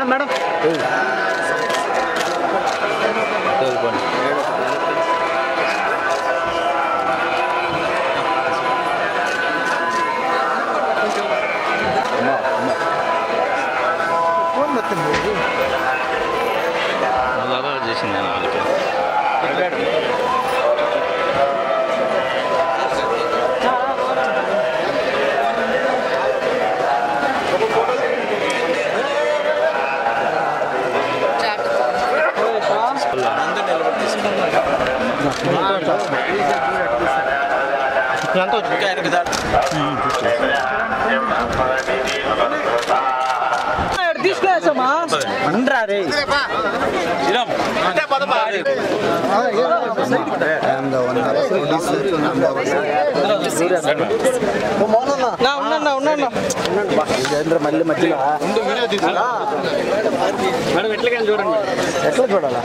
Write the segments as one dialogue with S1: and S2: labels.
S1: Madam
S2: అలాగా చేసింది వాళ్ళకి
S1: తీసుకురామా అండ్రా రే మళ్ళీ మధ్యలో చూడండి ఎట్లా చూడాలా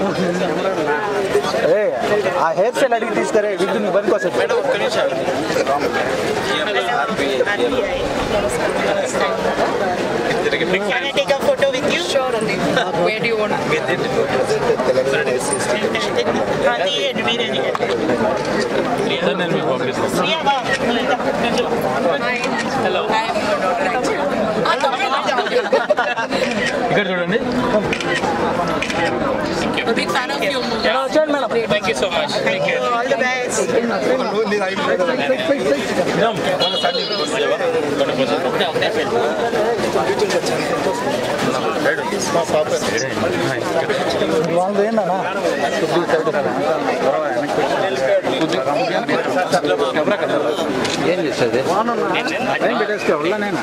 S1: ఆ హెయిర్ స్టైల్ అడిగి తీసుకురే విద్యుత్ బండి కోసం
S3: Can I take a photo with you? Sure, Andy. Where do you want to? Hello. I am your daughter actually.
S2: ఇక్కడ చూడండి
S3: A big fan of your movie.
S2: Thank you so much
S3: All the best.
S1: వాళ్ళు ఏంటన్నా ఏం చేసేది పెట్టేసుకో వాళ్ళనేనా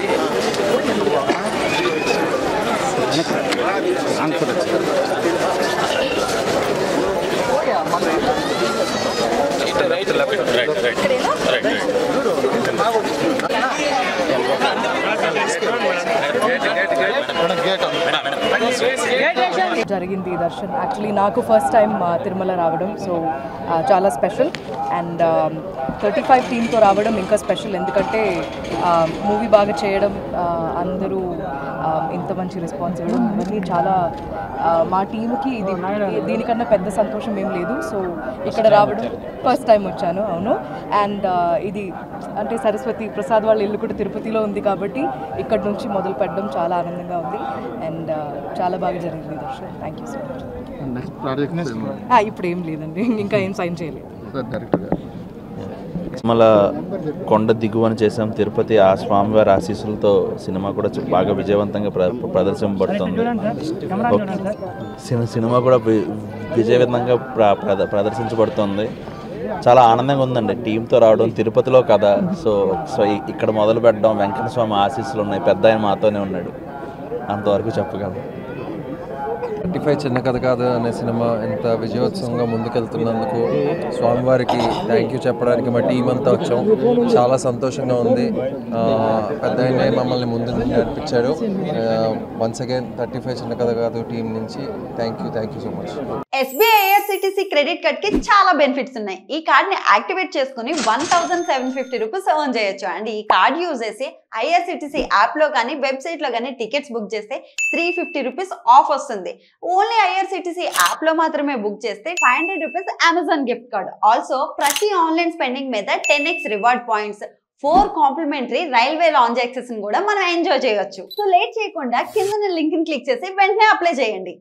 S4: జరిగింది Darshan actually నాకు first time Tirumala రావడం so చాలా స్పెషల్ అండ్ 35 టీమ్తో రావడం ఇంకా స్పెషల్ ఎందుకంటే మూవీ బాగా చేయడం అందరూ ఇంత మంచి రెస్పాన్స్ ఇవ్వడం ఇవన్నీ చాలా మా టీంకి ఇది దీనికన్నా పెద్ద సంతోషం ఏం లేదు సో ఇక్కడ రావడం ఫస్ట్ టైం వచ్చాను అవును అండ్ ఇది అంటే సరస్వతి ప్రసాద్ వాళ్ళ ఇల్లు కూడా తిరుపతిలో ఉంది కాబట్టి ఇక్కడ నుంచి మొదలు పెట్టడం చాలా ఆనందంగా ఉంది అండ్ చాలా బాగా జరిగింది Darshan thank you so much ఇప్పుడు ఏం లేదండి ఇంకా ఏం సైన్ చేయలేదు
S2: మళ్ళా కొండ దిగువన చేసాం తిరుపతి ఆ స్వామివారి ఆశీస్సులతో సినిమా కూడా బాగా విజయవంతంగా ప్రదర్శింపబడుతుంది సినిమా కూడా విజయవంతంగా ప్రదర్శించబడుతుంది చాలా ఆనందంగా ఉందండి టీంతో రావడం తిరుపతిలో కదా సో ఇక్కడ మొదలు పెట్టడం వెంకట స్వామి ఆశీస్సులు ఉన్నాయి పెద్ద ఆయన మాతోనే ఉన్నాడు అంతవరకు చెప్పగలను
S5: 35 చిన్న కథ కాదు అనే సినిమా ఎంత విజయోత్సవంగా ముందుకెళ్తున్నందుకు స్వామివారికి థ్యాంక్ యూ చెప్పడానికి మా టీం అంతా వచ్చాం చాలా సంతోషంగా ఉంది పెద్ద ఆయనే మమ్మల్ని ముందు నడిపించాడు వన్స్ అగైన్ 35 చిన్న కథ కాదు టీం నుంచి thank you so much
S6: SBI IRCTC credit card కి చాలా బెనిఫిట్స్ ఉన్నాయి ఈ కార్డ్ ని యాక్టివేట్ చేసుకుని 1750 రూపీస్ ఎర్న్ చేయొచ్చు అండ్ ఈ కార్డ్ యూజ్ చేసి IRCTC యాప్ లో కానీ వెబ్సైట్ లో కానీ టికెట్స్ బుక్ చేస్తే 350 రూపీస్ ఆఫ్ వస్తుంది ఓన్లీ IRCTC యాప్ లో మాత్రమే బుక్ చేస్తే 500 rupees Amazon gift card also ప్రతి ఆన్లైన్ స్పెండింగ్ మీద 10x reward points 4 complimentary railway lounge access కూడా మనం ఎంజాయ్ చేయొచ్చు సో లేట్ చేయకుండా కింద లింక్ ని క్లిక్ చేసి వెంటనే అప్లై చేయండి